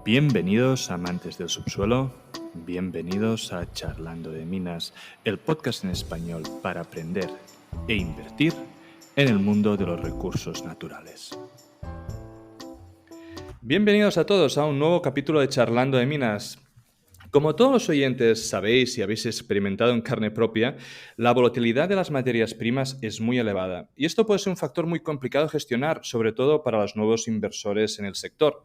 Bienvenidos amantes del subsuelo, bienvenidos a Charlando de Minas, el podcast en español para aprender e invertir en el mundo de los recursos naturales. Bienvenidos a todos a un nuevo capítulo de Charlando de Minas. Como todos los oyentes sabéis y habéis experimentado en carne propia, la volatilidad de las materias primas es muy elevada y esto puede ser un factor muy complicado de gestionar, sobre todo para los nuevos inversores en el sector.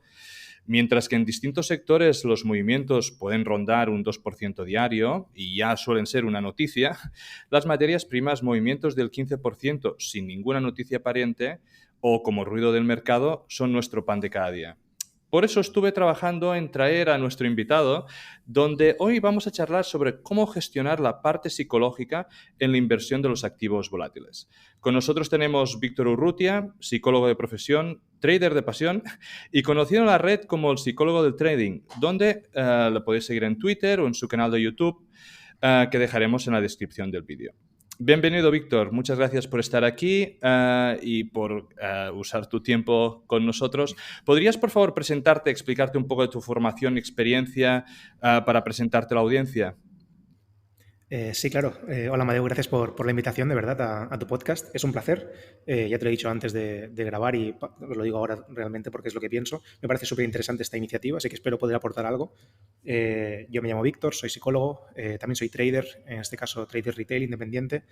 Mientras que en distintos sectores los movimientos pueden rondar un 2% diario y ya suelen ser una noticia, las materias primas movimientos del 15% sin ninguna noticia aparente o como ruido del mercado son nuestro pan de cada día. Por eso estuve trabajando en traer a nuestro invitado, donde hoy vamos a charlar sobre cómo gestionar la parte psicológica en la inversión de los activos volátiles. Con nosotros tenemos Víctor Urrutia, psicólogo de profesión, trader de pasión y conocido en la red como el psicólogo del trading, donde lo podéis seguir en Twitter o en su canal de YouTube, que dejaremos en la descripción del vídeo. Bienvenido, Víctor. Muchas gracias por estar aquí y por usar tu tiempo con nosotros. ¿Podrías, por favor, presentarte, explicarte un poco de tu formación y experiencia para presentarte a la audiencia? Sí, claro. Hola, Amadeu, gracias por la invitación, de verdad, a tu podcast. Es un placer. Ya te lo he dicho antes de grabar y lo digo ahora realmente porque es lo que pienso. Me parece súper interesante esta iniciativa, así que espero poder aportar algo. Yo me llamo Víctor, soy psicólogo, también soy trader, en este caso trader retail independiente,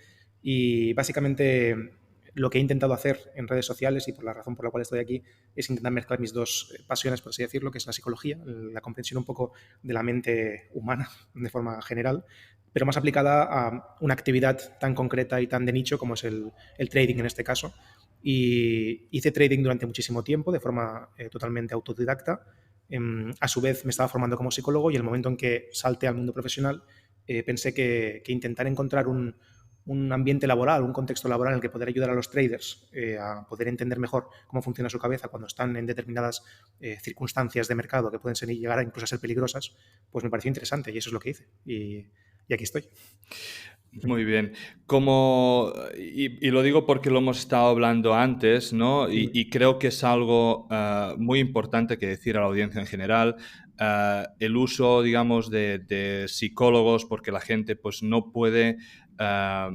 y básicamente lo que he intentado hacer en redes sociales y por la razón por la cual estoy aquí es intentar mezclar mis dos pasiones, por así decirlo, que es la psicología, la comprensión un poco de la mente humana de forma general, pero más aplicada a una actividad tan concreta y tan de nicho como es el trading en este caso. Y hice trading durante muchísimo tiempo de forma totalmente autodidacta. A su vez me estaba formando como psicólogo y el momento en que salté al mundo profesional pensé que intentar encontrar un ambiente laboral, un contexto laboral en el que poder ayudar a los traders a poder entender mejor cómo funciona su cabeza cuando están en determinadas circunstancias de mercado que pueden llegar a incluso a ser peligrosas, pues me pareció interesante y eso es lo que hice. Y aquí estoy. Muy bien. Y lo digo porque lo hemos estado hablando antes, ¿no? Y creo que es algo muy importante que decir a la audiencia en general. El uso, digamos, de psicólogos, porque la gente pues no puede, ah,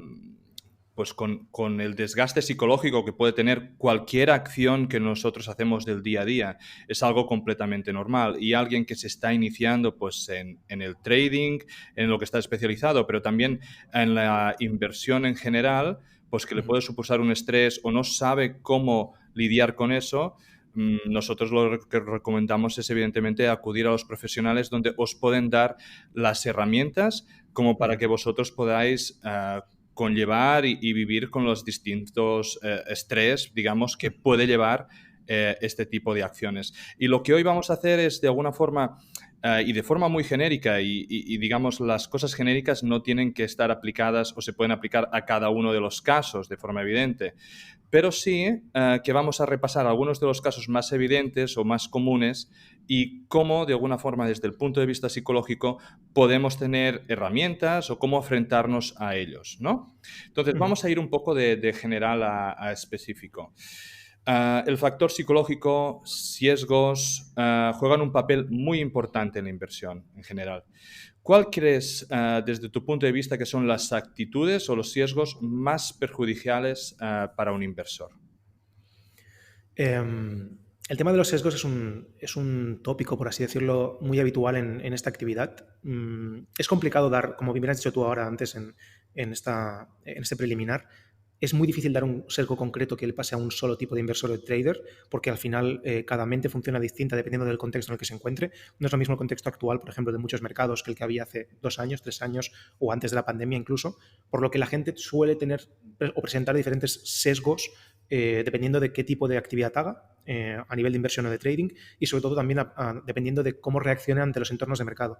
pues con el desgaste psicológico que puede tener cualquier acción que nosotros hacemos del día a día, es algo completamente normal. Y alguien que se está iniciando pues en el trading, en lo que está especializado, pero también en la inversión en general, pues que le puede suposar un estrés o no sabe cómo lidiar con eso, nosotros lo que recomendamos es evidentemente acudir a los profesionales donde os pueden dar las herramientas como para que vosotros podáis conllevar y vivir con los distintos estrés, digamos, que puede llevar este tipo de acciones. Y lo que hoy vamos a hacer es, de alguna forma, y de forma muy genérica, digamos, las cosas genéricas no tienen que estar aplicadas o se pueden aplicar a cada uno de los casos de forma evidente, pero sí que vamos a repasar algunos de los casos más evidentes o más comunes y cómo, de alguna forma, desde el punto de vista psicológico, podemos tener herramientas o cómo enfrentarnos a ellos, ¿no? Entonces, vamos a ir un poco de general a específico. El factor psicológico, sesgos, juegan un papel muy importante en la inversión en general. ¿Cuál crees, desde tu punto de vista, que son las actitudes o los sesgos más perjudiciales para un inversor? El tema de los sesgos es un tópico, por así decirlo, muy habitual en esta actividad. Es complicado dar, como bien has dicho tú ahora antes en este preliminar, es muy difícil dar un sesgo concreto que le pase a un solo tipo de inversor o de trader, porque al final cada mente funciona distinta dependiendo del contexto en el que se encuentre. No es lo mismo el contexto actual, por ejemplo, de muchos mercados que el que había hace 2 años, 3 años o antes de la pandemia incluso, por lo que la gente suele tener o presentar diferentes sesgos dependiendo de qué tipo de actividad haga a nivel de inversión o de trading y sobre todo también dependiendo de cómo reaccione ante los entornos de mercado.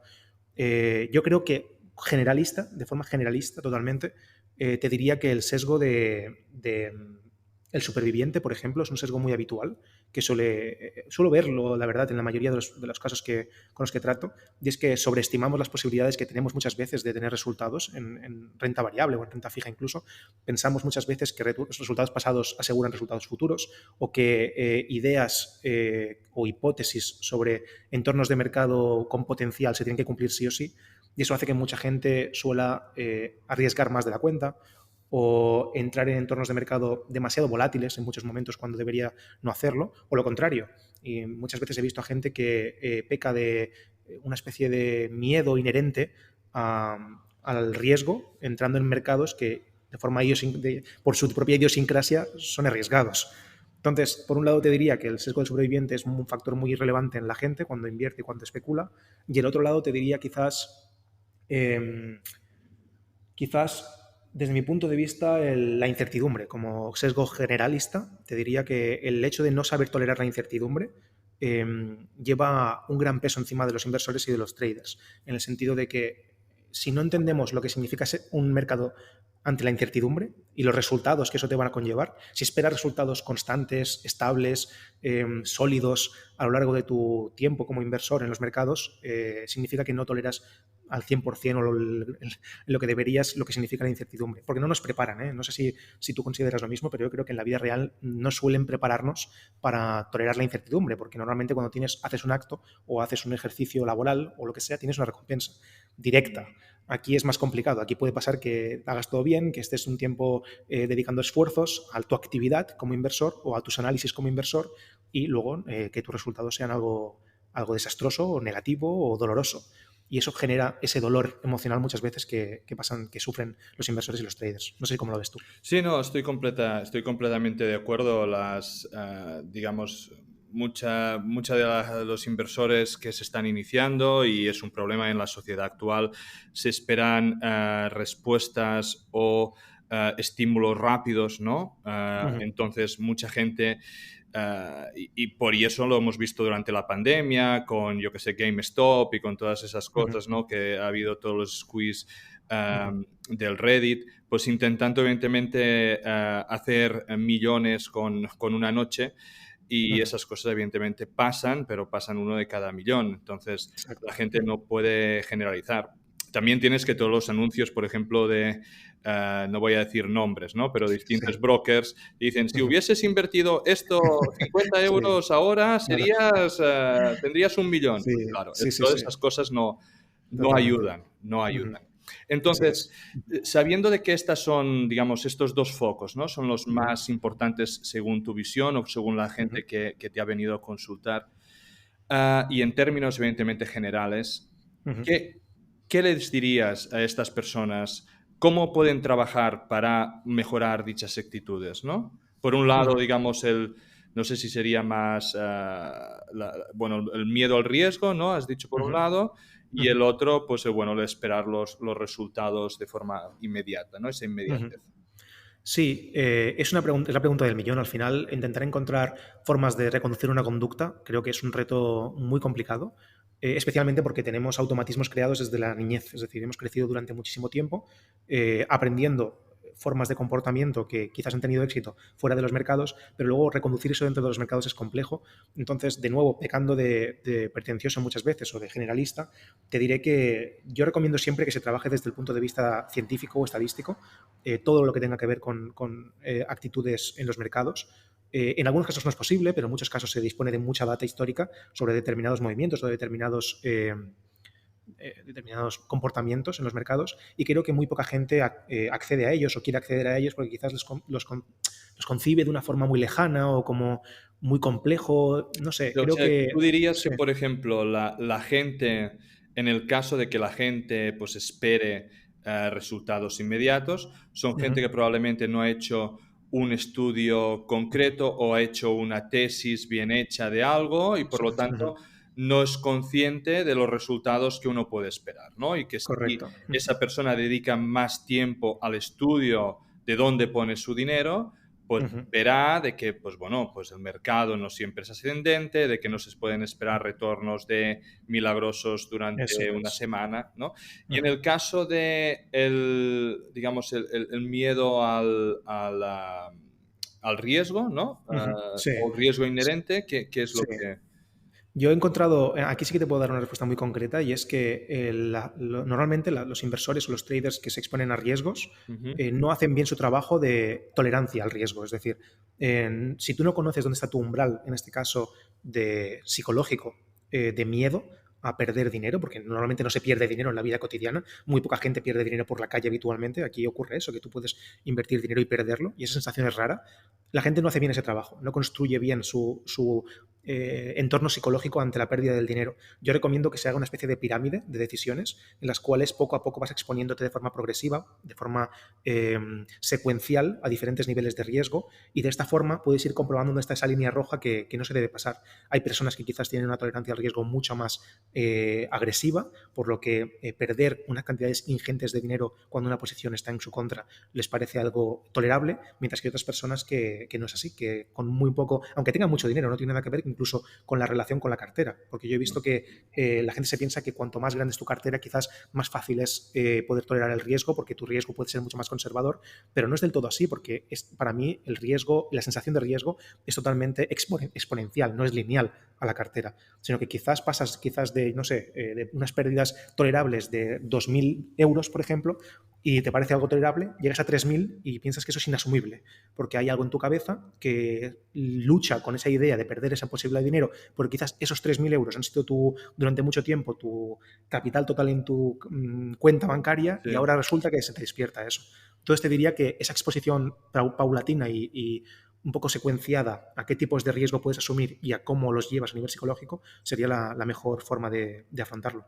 Yo creo que de forma generalista totalmente, te diría que el sesgo el superviviente, por ejemplo, es un sesgo muy habitual que suelo verlo, la verdad, en la mayoría de los casos con los que trato, y es que sobreestimamos las posibilidades que tenemos muchas veces de tener resultados en renta variable o en renta fija incluso. Pensamos muchas veces que los resultados pasados aseguran resultados futuros, o que ideas o hipótesis sobre entornos de mercado con potencial se tienen que cumplir sí o sí, y eso hace que mucha gente suela arriesgar más de la cuenta o entrar en entornos de mercado demasiado volátiles en muchos momentos cuando debería no hacerlo, o lo contrario. Y muchas veces he visto a gente que peca de una especie de miedo inherente al riesgo, entrando en mercados que de forma por su propia idiosincrasia son arriesgados. Entonces, por un lado te diría que el sesgo del sobreviviente es un factor muy relevante en la gente cuando invierte y cuando especula, y el otro lado te diría eh, quizás desde mi punto de vista, la incertidumbre. Como sesgo generalista, te diría que el hecho de no saber tolerar la incertidumbre lleva un gran peso encima de los inversores y de los traders, en el sentido de que si no entendemos lo que significa ser un mercado ante la incertidumbre y los resultados que eso te van a conllevar, si esperas resultados constantes, estables, sólidos a lo largo de tu tiempo como inversor en los mercados, significa que no toleras al 100% o lo que deberías, lo que significa la incertidumbre. Porque no nos preparan, ¿eh? No sé si tú consideras lo mismo, pero yo creo que en la vida real no suelen prepararnos para tolerar la incertidumbre, porque normalmente cuando haces un acto o haces un ejercicio laboral o lo que sea, tienes una recompensa directa. Aquí es más complicado. Aquí puede pasar que hagas todo bien, que estés un tiempo dedicando esfuerzos a tu actividad como inversor o a tus análisis como inversor, y luego que tus resultados sean algo desastroso o negativo o doloroso. Y eso genera ese dolor emocional muchas veces que sufren los inversores y los traders. No sé cómo lo ves tú. Sí, no, estoy completamente de acuerdo. Digamos, mucha de los inversores que se están iniciando, y es un problema en la sociedad actual, se esperan respuestas o estímulos rápidos, ¿no? Uh-huh. Entonces, mucha gente, y por eso lo hemos visto durante la pandemia, con, yo que sé, GameStop y con todas esas Uh-huh. cosas, ¿no? Que ha habido todos los squeeze Uh-huh. del Reddit, pues intentando evidentemente hacer millones con una noche, y Uh-huh. esas cosas evidentemente pasan, pero pasan uno de cada millón. Entonces la Exacto. gente no puede generalizar. También tienes que todos los anuncios, por ejemplo, no voy a decir nombres, ¿no? Pero Sí. distintos brokers dicen, si Uh-huh. hubieses invertido esto 50 Sí. euros ahora, Claro. tendrías 1 millón. Sí, Pues claro, sí, sí, todas sí. esas cosas no Totalmente. ayudan, no Uh-huh. ayudan. Así Entonces, es. sabiendo de que estas son, digamos, estos dos focos, ¿no? Son los Uh-huh. más importantes según tu visión o según la Uh-huh. gente que te ha venido a consultar, y en términos evidentemente generales, Uh-huh. ¿qué, qué les dirías a estas personas? ¿Cómo pueden trabajar para mejorar dichas actitudes, ¿no? Por un lado, Uh-huh. digamos, no sé si sería más, bueno, el miedo al riesgo, ¿no? Has dicho por un Uh-huh. lado, y Uh-huh. el otro, pues bueno, el esperar los resultados de forma inmediata, ¿no? Esa Uh-huh. inmediatez. Sí, es una pregunta, es la pregunta del millón. Al final, intentar encontrar formas de reconducir una conducta creo que es un reto muy complicado, especialmente porque tenemos automatismos creados desde la niñez. Es decir, hemos crecido durante muchísimo tiempo aprendiendo formas de comportamiento que quizás han tenido éxito fuera de los mercados, pero luego reconducir eso dentro de los mercados es complejo. Entonces, de nuevo, pecando de pretencioso muchas veces o de generalista, te diré que yo recomiendo siempre que se trabaje desde el punto de vista científico o estadístico, todo lo que tenga que ver con actitudes en los mercados. En algunos casos no es posible, pero en muchos casos se dispone de mucha data histórica sobre determinados movimientos o determinados comportamientos en los mercados, y creo que muy poca gente accede a ellos o quiere acceder a ellos porque quizás los concibe de una forma muy lejana o como muy complejo. No sé, O creo sea, que tú dirías sí. que, por ejemplo, la gente, en el caso de que la gente pues espere resultados inmediatos, son Uh-huh. gente que probablemente no ha hecho un estudio concreto o ha hecho una tesis bien hecha de algo, y por Sí. lo Uh-huh. tanto no es consciente de los resultados que uno puede esperar, ¿no? Y que si Correcto. esa persona dedica más tiempo al estudio de dónde pone su dinero, pues Uh-huh. verá de que, pues bueno, pues el mercado no siempre es ascendente, de que no se pueden esperar retornos de milagrosos Eso durante una es. semana, ¿no? Y en Uh-huh. el caso de digamos, el miedo al riesgo, ¿no? Sí, O riesgo inherente, ¿qué es lo sí. que...? Yo he encontrado, aquí sí que te puedo dar una respuesta muy concreta y es que normalmente los inversores o los traders que se exponen a riesgos Ujú, no hacen bien su trabajo de tolerancia al riesgo. Es decir, si tú no conoces dónde está tu umbral, en este caso de psicológico, de miedo a perder dinero, porque normalmente no se pierde dinero en la vida cotidiana, muy poca gente pierde dinero por la calle habitualmente, aquí ocurre eso, que tú puedes invertir dinero y perderlo, y esa sensación es rara. La gente no hace bien ese trabajo, no construye bien su entorno psicológico ante la pérdida del dinero. Yo recomiendo que se haga una especie de pirámide de decisiones en las cuales poco a poco vas exponiéndote de forma progresiva, de forma secuencial a diferentes niveles de riesgo y de esta forma puedes ir comprobando dónde está esa línea roja que no se debe pasar. Hay personas que quizás tienen una tolerancia al riesgo mucho más agresiva, por lo que perder unas cantidades ingentes de dinero cuando una posición está en su contra les parece algo tolerable, mientras que hay otras personas que no es así, que con muy poco, aunque tengan mucho dinero, no tiene nada que ver incluso con la relación con la cartera, porque yo he visto que la gente se piensa que cuanto más grande es tu cartera, quizás más fácil es poder tolerar el riesgo, porque tu riesgo puede ser mucho más conservador, pero no es del todo así, porque para mí el riesgo, la sensación de riesgo es totalmente exponencial, no es lineal a la cartera, sino que quizás pasas de, no sé, de unas pérdidas tolerables de 2.000 euros, por ejemplo, y te parece algo tolerable, llegas a 3.000 y piensas que eso es inasumible, porque hay algo en tu cabeza que lucha con esa idea de perder esa posibilidad de dinero, porque quizás esos 3.000 euros han sido durante mucho tiempo tu capital total en tu cuenta bancaria Sí. y ahora resulta que se te despierta eso. Entonces te diría que esa exposición paulatina y un poco secuenciada a qué tipos de riesgo puedes asumir y a cómo los llevas a nivel psicológico sería la mejor forma de afrontarlo.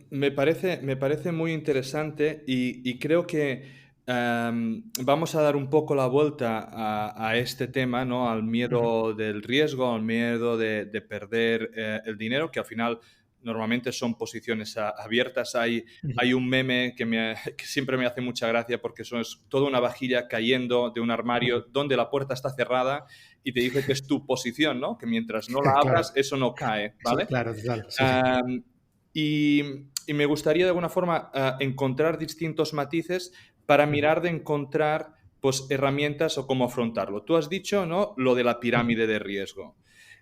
Me parece muy interesante y creo que vamos a dar un poco la vuelta a este tema, ¿no? Al Uh -huh, miedo del riesgo, al miedo de perder el dinero, que al final normalmente son posiciones abiertas. uh -huh, Hay un meme que siempre me hace mucha gracia porque eso es toda una vajilla cayendo de un uh armario -huh. donde la puerta está cerrada y te dice que es tu posición, ¿no? Que mientras no la Claro, abras, eso no cae, eso, ¿vale? claro, total, sí, sí. Am, y me gustaría de alguna forma encontrar distintos matices para Uh -huh, mirar de encontrar pues, herramientas o cómo afrontarlo. Tú has dicho, ¿no? Lo de la uh -huh, pirámide de riesgo.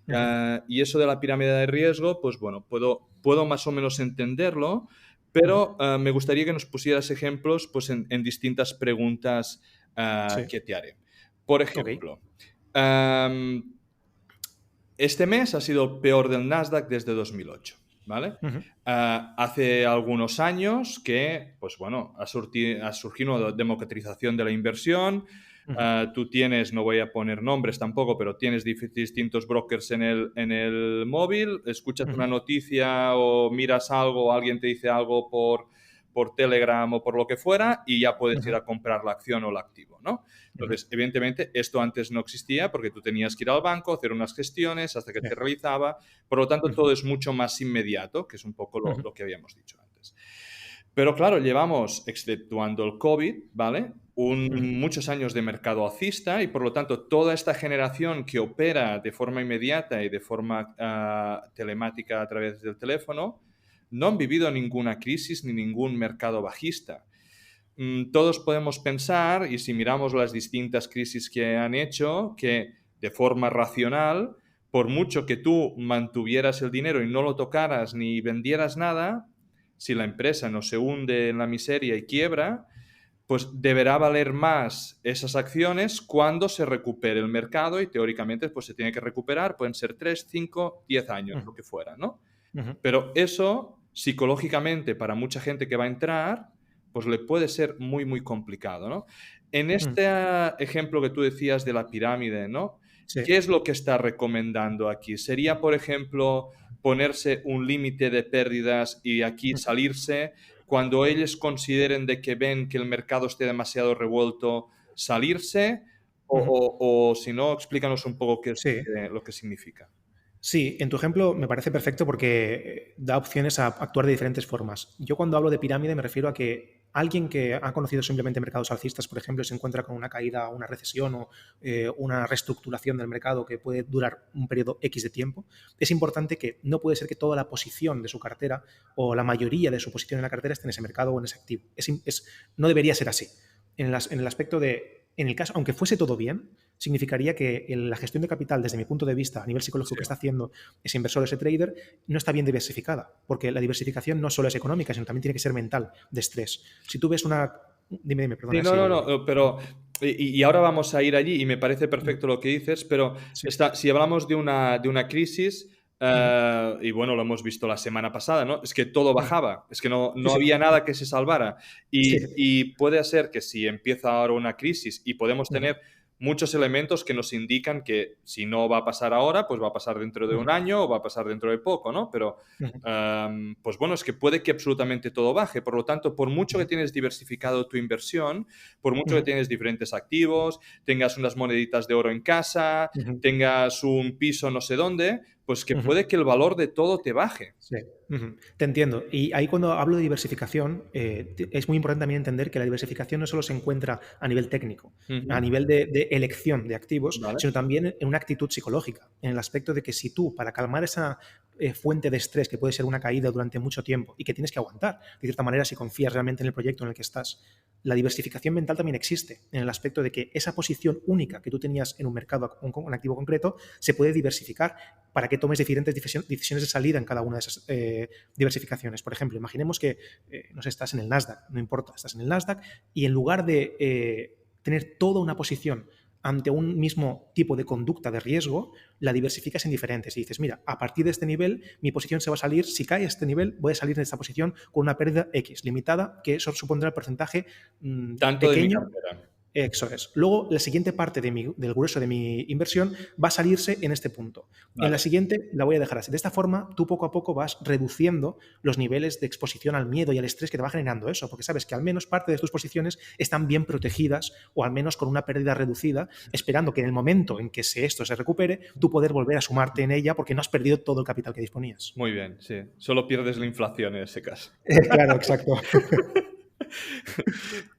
uh -huh, Y eso de la pirámide de riesgo, pues bueno, puedo más o menos entenderlo, uh -huh. pero me gustaría que nos pusieras ejemplos pues, en distintas preguntas Sí, que te haré. Por ok. ejemplo, am, este mes ha sido el peor del Nasdaq desde 2008, ¿vale? Uh -huh, Hace algunos años que, pues bueno, ha surgido una democratización de la inversión. uh -huh, Tú tienes, no voy a poner nombres tampoco, pero tienes distintos brokers en el móvil, escuchas uh una -huh, noticia o miras algo o alguien te dice algo por Telegram o por lo que fuera y ya uh puedes ir -huh, a comprar la acción o el activo, ¿no? uh -huh. Entonces, evidentemente, esto antes no existía porque tú tenías que ir al banco, hacer unas gestiones hasta que Sí. se realizaba. Por lo tanto, Uh -huh, todo es mucho más inmediato, que es un poco uh -huh, lo que habíamos dicho antes. Pero claro, llevamos, exceptuando el COVID, ¿vale? uh -huh, Muchos años de mercado alcista y por lo tanto toda esta generación que opera de forma inmediata y de forma telemática a través del teléfono no han vivido ninguna crisis ni ningún mercado bajista. Todos podemos pensar, y si miramos las distintas crisis que han hecho, que de forma racional, por mucho que tú mantuvieras el dinero y no lo tocaras ni vendieras nada, si la empresa no se hunde en la miseria y quiebra, pues deberá valer más esas acciones cuando se recupere el mercado y teóricamente pues se tiene que recuperar, pueden ser 3, 5, 10 años, lo que fuera, ¿no? uh -huh, Pero eso, psicológicamente, para mucha gente que va a entrar, pues le puede ser muy, muy complicado, ¿no? En uh -huh. este ejemplo que tú decías de la pirámide, ¿no? Sí. ¿Qué es lo que está recomendando aquí? ¿Sería, por ejemplo, ponerse un límite de pérdidas y aquí Uh -huh, salirse? Cuando ellos consideren de que ven que el mercado esté demasiado revuelto, salirse? uh -huh. O si no, explícanos un poco qué es Sí. lo que significa. Sí, en tu ejemplo me parece perfecto porque da opciones a actuar de diferentes formas. Yo cuando hablo de pirámide me refiero a que alguien que ha conocido simplemente mercados alcistas, por ejemplo, y se encuentra con una caída, una recesión o una reestructuración del mercado que puede durar un periodo X de tiempo, es importante que no puede ser que toda la posición de su cartera o la mayoría de su posición en la cartera esté en ese mercado o en ese activo. No debería ser así. En el aspecto de, en el caso, aunque fuese todo bien, significaría que la gestión de capital, desde mi punto de vista, a nivel psicológico, Sí. que está haciendo ese inversor, ese trader, no está bien diversificada, porque la diversificación no solo es económica, sino también tiene que ser mental, de estrés. Si tú ves una... Dime, Sí, perdona, no, si... no, no, pero y ahora vamos a ir allí y me parece perfecto lo que dices, pero Sí. si hablamos de una crisis, Ujú, y bueno, lo hemos visto la semana pasada, ¿no? Es que todo ujú. bajaba, es que Sí, no sí. había nada que se salvara. Sí. Y puede ser que si empieza ahora una crisis y podemos Ujú, tener muchos elementos que nos indican que si no va a pasar ahora, pues va a pasar dentro de ujú, un año o va a pasar dentro de poco, ¿no? Pero ujú, pues bueno, es que puede que absolutamente todo baje. Por lo tanto, por mucho que ujú, tienes diversificado tu inversión, por mucho que ujú, tienes diferentes activos, tengas unas moneditas de oro en casa, ujú, tengas un piso no sé dónde, pues que ujú. puede que el valor de todo te baje. Sí, ujú. Te entiendo. Y ahí cuando hablo de diversificación, es muy importante también entender que la diversificación no solo se encuentra a nivel técnico, a Ujú. nivel de elección de activos, Vale. sino también en una actitud psicológica, en el aspecto de que si tú, para calmar esa fuente de estrés que puede ser una caída durante mucho tiempo y que tienes que aguantar, de cierta manera, si confías realmente en el proyecto en el que estás, la diversificación mental también existe, en el aspecto de que esa posición única que tú tenías en un mercado, un activo concreto, se puede diversificar para que tomes diferentes decisiones de salida en cada una de esas diversificaciones. Por ejemplo, imaginemos que, no sé, estás en el Nasdaq, no importa, estás en el Nasdaq y en lugar de tener toda una posición ante un mismo tipo de conducta de riesgo, la diversificas en diferentes y dices, mira, a partir de este nivel mi posición se va a salir, si cae este nivel voy a salir de esta posición con una pérdida X limitada, que eso supondrá el porcentaje Tanto de mi pequeño. cartera. Eso es. Luego, la siguiente parte del grueso de mi inversión va a salirse en este punto. En la Vale. siguiente la voy a dejar así. De esta forma, tú poco a poco vas reduciendo los niveles de exposición al miedo y al estrés que te va generando eso, porque sabes que al menos parte de tus posiciones están bien protegidas o al menos con una pérdida reducida, esperando que en el momento en que esto se recupere, tú poder volver a sumarte en ella porque no has perdido todo el capital que disponías. Muy bien, sí. Solo pierdes la inflación en ese caso. Claro, exacto.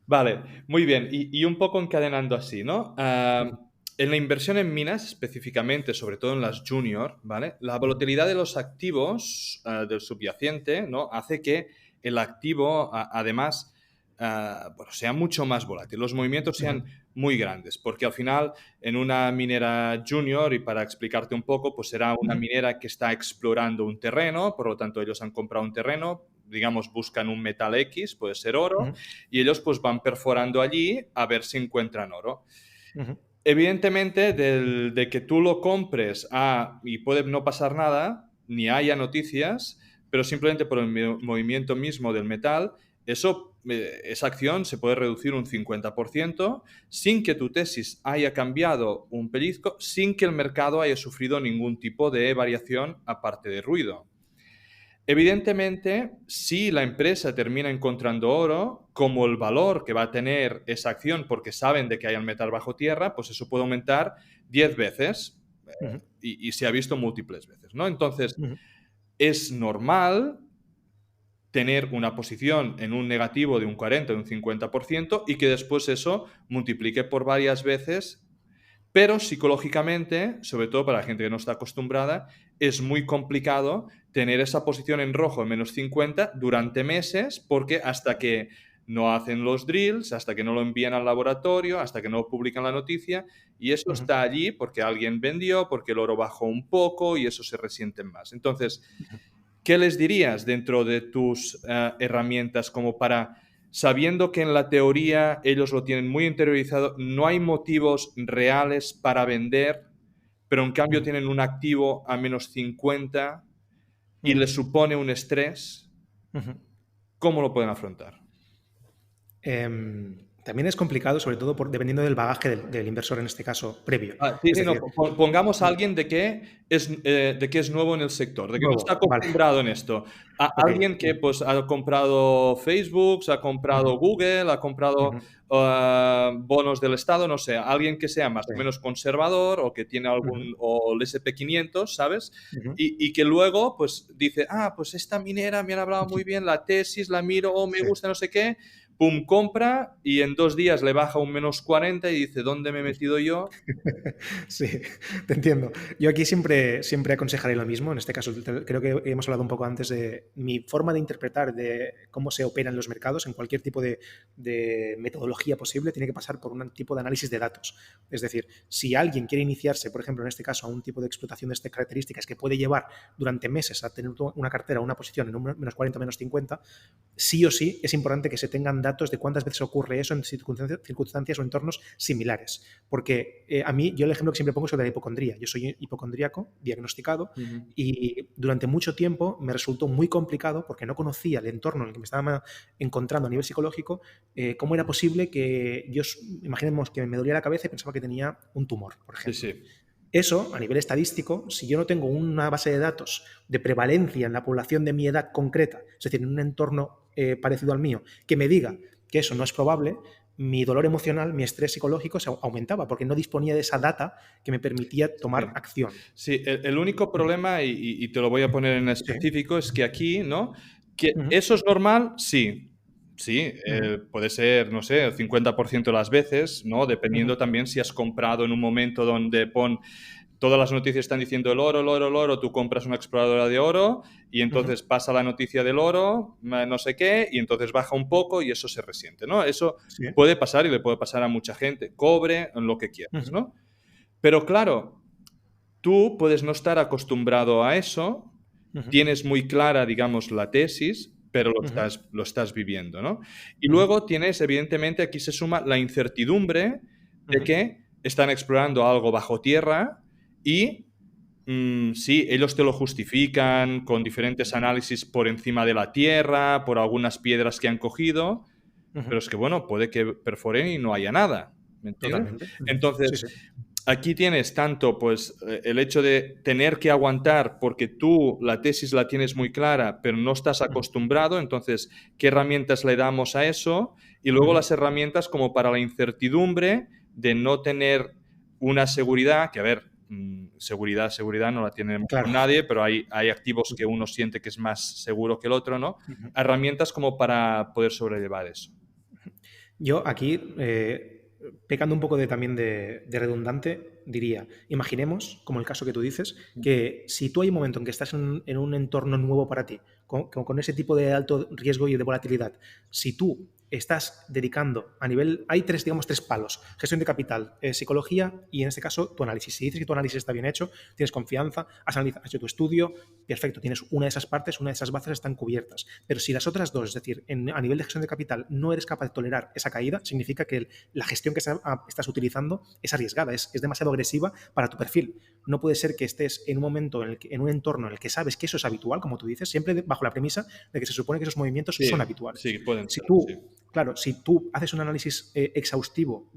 Vale, muy bien. Y un poco encadenando así, ¿no? En la inversión en minas, específicamente, sobre todo en las junior, ¿vale? La volatilidad de los activos del subyacente, ¿no? Hace que el activo, además, bueno, sea mucho más volátil, los movimientos sean muy grandes, porque al final, en una minera junior, y para explicarte un poco, pues será una minera que está explorando un terreno, por lo tanto, ellos han comprado un terreno, digamos, buscan un metal X, puede ser oro, y ellos pues van perforando allí a ver si encuentran oro. Evidentemente, de que tú lo compres y puede no pasar nada, ni haya noticias, pero simplemente por el movimiento mismo del metal, esa acción se puede reducir un 50% sin que tu tesis haya cambiado un pellizco, sin que el mercado haya sufrido ningún tipo de variación aparte de ruido. Evidentemente, si la empresa termina encontrando oro, como el valor que va a tener esa acción porque saben de que hay el metal bajo tierra, pues eso puede aumentar 10 veces y se ha visto múltiples veces, ¿no? Entonces, es normal tener una posición en un negativo de un 40 o un 50% y que después eso multiplique por varias veces, pero psicológicamente, sobre todo para la gente que no está acostumbrada, es muy complicado tener esa posición en rojo en -50 durante meses porque hasta que no hacen los drills, hasta que no lo envían al laboratorio, hasta que no publican la noticia, y eso está allí porque alguien vendió, porque el oro bajó un poco y eso se resiente más. Entonces, ¿qué les dirías dentro de tus herramientas como para, sabiendo que en la teoría ellos lo tienen muy interiorizado, no hay motivos reales para vender, pero en cambio tienen un activo a -50 y les supone un estrés? ¿Cómo lo pueden afrontar? También es complicado, sobre todo dependiendo del bagaje del inversor en este caso previo. Sí, Es sí, no, decir, pongamos a alguien de que es nuevo en el sector, de que no está nuevo, vale, acostumbrado en esto. ok. Alguien que pues, ha comprado Facebook, ha comprado Google, ha comprado bonos del Estado, no sé, alguien que sea más Sí. o menos conservador o que tiene o el SP 500, ¿sabes? Ujú, Y que luego pues dice, pues esta minera me han hablado muy bien, la tesis, la miro, me sí. gusta, no sé qué, pum, compra y en 2 días le baja un -40 y dice, ¿dónde me he metido yo? Sí, te entiendo. Yo aquí siempre aconsejaré lo mismo. En este caso, creo que hemos hablado un poco antes de mi forma de interpretar de cómo se operan los mercados en cualquier tipo de metodología posible. Tiene que pasar por un tipo de análisis de datos. Es decir, si alguien quiere iniciarse, por ejemplo, en este caso, a un tipo de explotación de estas características que puede llevar durante meses a tener una cartera o una posición en un -40, -50, sí o sí es importante que se tengan datos de cuántas veces ocurre eso en circunstancias o entornos similares. Porque a mí, yo el ejemplo que siempre pongo es el de la hipocondría. Yo soy hipocondríaco, diagnosticado, y durante mucho tiempo me resultó muy complicado porque no conocía el entorno en el que me estaba encontrando a nivel psicológico, cómo era posible que yo, imaginemos que me dolía la cabeza y pensaba que tenía un tumor, por ejemplo. Sí, sí. Eso, a nivel estadístico, si yo no tengo una base de datos de prevalencia en la población de mi edad concreta, es decir, en un entorno parecido al mío, que me diga que eso no es probable, mi dolor emocional, mi estrés psicológico se aumentaba porque no disponía de esa data que me permitía tomar acción. Sí, el único problema, y te lo voy a poner en específico, es que aquí, ¿no? Que ¿eso es normal? Sí. Sí, puede ser, no sé, el 50% de las veces, ¿no? Dependiendo también si has comprado en un momento donde todas las noticias están diciendo el oro, el oro, el oro, tú compras una exploradora de oro y entonces pasa la noticia del oro, no sé qué, y entonces baja un poco y eso se resiente, ¿no? Eso puede pasar y le puede pasar a mucha gente, cobre, en lo que quieras, ¿no? Pero claro, tú puedes no estar acostumbrado a eso, tienes muy clara, digamos, la tesis, pero lo estás viviendo, ¿no? Y luego tienes, evidentemente, aquí se suma la incertidumbre de que están explorando algo bajo tierra y sí, ellos te lo justifican con diferentes análisis por encima de la tierra, por algunas piedras que han cogido, pero es que, bueno, puede que perforen y no haya nada, ¿me entiendes? Totalmente. Entonces, aquí tienes tanto pues el hecho de tener que aguantar porque tú la tesis la tienes muy clara, pero no estás acostumbrado, entonces, ¿qué herramientas le damos a eso? Y luego las herramientas como para la incertidumbre de no tener una seguridad, que a ver, seguridad no la tiene nadie, pero hay activos que uno siente que es más seguro que el otro, ¿no? Herramientas como para poder sobrellevar eso. Yo aquí, pecando un poco también de redundante, diría, imaginemos, como el caso que tú dices, que si tú hay un momento en que estás en un entorno nuevo para ti, con ese tipo de alto riesgo y de volatilidad, si tú estás dedicando a nivel, hay tres palos: gestión de capital, psicología y en este caso tu análisis. Si dices que tu análisis está bien hecho, tienes confianza, has hecho tu estudio, perfecto, tienes una de esas partes, una de esas bases están cubiertas. Pero si las otras dos, es decir, a nivel de gestión de capital no eres capaz de tolerar esa caída, significa que la gestión que estás utilizando es arriesgada, es demasiado agresiva para tu perfil. No puede ser que estés en un momento, en un entorno en el que sabes que eso es habitual, como tú dices, siempre bajo la premisa de que se supone que esos movimientos son habituales. Sí, pueden ser. Claro, si tú haces un análisis exhaustivo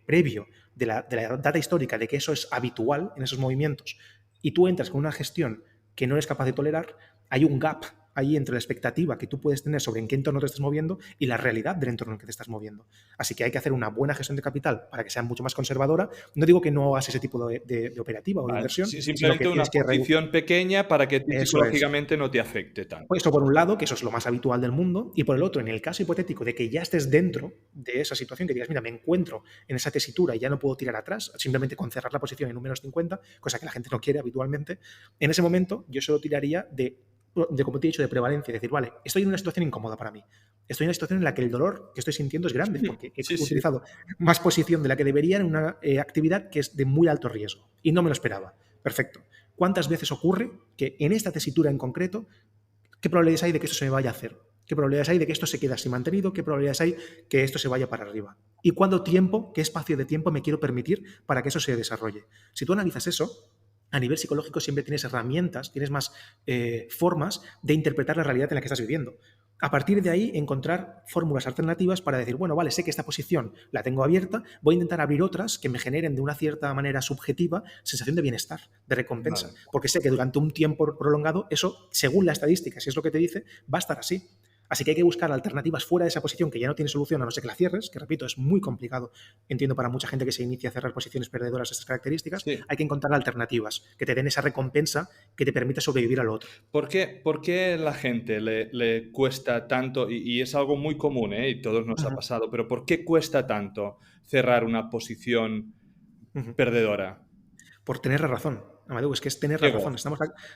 previo de la data histórica de que eso es habitual en esos movimientos y tú entras con una gestión que no eres capaz de tolerar, hay un gap ahí entre la expectativa que tú puedes tener sobre en qué entorno te estás moviendo y la realidad del entorno en el que te estás moviendo. Así que hay que hacer una buena gestión de capital para que sea mucho más conservadora. No digo que no hagas ese tipo de operativa o de inversión. Sí, simplemente una posición pequeña para que psicológicamente no te afecte tanto. Esto por un lado, que eso es lo más habitual del mundo, y por el otro, en el caso hipotético de que ya estés dentro de esa situación, que digas, mira, me encuentro en esa tesitura y ya no puedo tirar atrás, simplemente con cerrar la posición en un -50, cosa que la gente no quiere habitualmente, en ese momento yo solo tiraría de como te he dicho, de prevalencia, decir, vale, estoy en una situación incómoda para mí. Estoy en una situación en la que el dolor que estoy sintiendo es grande, porque he utilizado más posición de la que debería en una actividad que es de muy alto riesgo. Y no me lo esperaba. Perfecto. ¿Cuántas veces ocurre que en esta tesitura en concreto, qué probabilidades hay de que esto se me vaya a hacer? ¿Qué probabilidades hay de que esto se quede así mantenido? ¿Qué probabilidades hay que esto se vaya para arriba? ¿Y cuánto tiempo, qué espacio de tiempo me quiero permitir para que eso se desarrolle? Si tú analizas eso, a nivel psicológico siempre tienes herramientas, tienes más formas de interpretar la realidad en la que estás viviendo. A partir de ahí, encontrar fórmulas alternativas para decir, bueno, vale, sé que esta posición la tengo abierta, voy a intentar abrir otras que me generen de una cierta manera subjetiva sensación de bienestar, de recompensa, porque sé que durante un tiempo prolongado eso, según la estadística, si es lo que te dice, va a estar así. Así que hay que buscar alternativas fuera de esa posición que ya no tiene solución a no ser que la cierres, que repito, es muy complicado, entiendo, para mucha gente que se inicia a cerrar posiciones perdedoras de estas características. Sí. Hay que encontrar alternativas que te den esa recompensa que te permita sobrevivir a lo otro. Por qué la gente le cuesta tanto, y es algo muy común, y todos nos ha Ujú, pasado, pero por qué cuesta tanto cerrar una posición ujú. perdedora? Por tener la razón. Amadeu, es que es tener la Ego. razón.